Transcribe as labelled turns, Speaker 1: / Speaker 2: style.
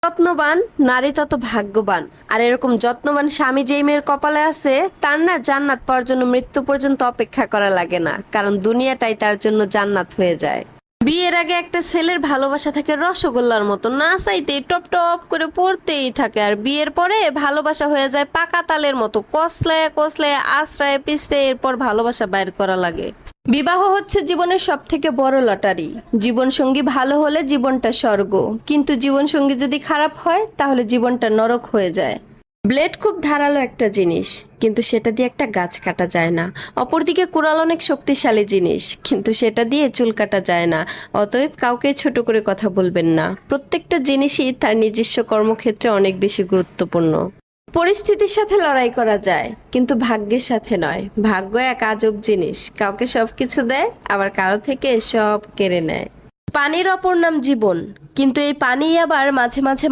Speaker 1: যত্নবান নারী তত ভাগ্যবান। আর এরকম যত্নবান স্বামী যেই মেয়ের কপালে আছে, তার না জান্নাত পাওয়ার জন্য মৃত্যু পর্যন্ত অপেক্ষা করা লাগে না, কারণ দুনিয়াটাই তার জন্য জান্নাত হয়ে যায়। বিয়ের আগে একটা ছেলের ভালোবাসা থাকে রসগোল্লার মতো, না চাইতেই টপ টপ করে পড়তেই থাকে, আর বিয়ের পরে ভালোবাসা হয়ে যায় পাকা তালের মতো, কসলে কসলে আশ্রয় পিছড়ে এরপর ভালোবাসা বাইর করা লাগে। বিবাহ হচ্ছে জীবনের সব থেকে বড় লটারি। জীবন সঙ্গী ভালো হলে জীবনটা স্বর্গ, কিন্তু জীবন সঙ্গী যদি খারাপ হয় তাহলে জীবনটা নরক হয়ে যায়। ব্লেড খুব ধারালো একটা জিনিস, কিন্তু সেটা দিয়ে একটা গাছ কাটা যায় না। অপরদিকে কুড়াল অনেক শক্তিশালী জিনিস, কিন্তু সেটা দিয়ে চুল কাটা যায় না। অতএব কাউকে ছোট করে কথা বলবেন না। প্রত্যেকটা জিনিসই তার নিজস্ব কর্মক্ষেত্রে অনেক বেশি গুরুত্বপূর্ণ। পরিস্থিতির সাথে লড়াই করা যায়, কিন্তু ভাগ্যের সাথে নয়। ভাগ্য এক আজব জিনিস, কাউকে সবকিছু দেয়, আবার কারো থেকে সব কেড়ে নেয়। পানির অপর নাম জীবন, কিন্তু এই পানি আবার মাঝে মাঝে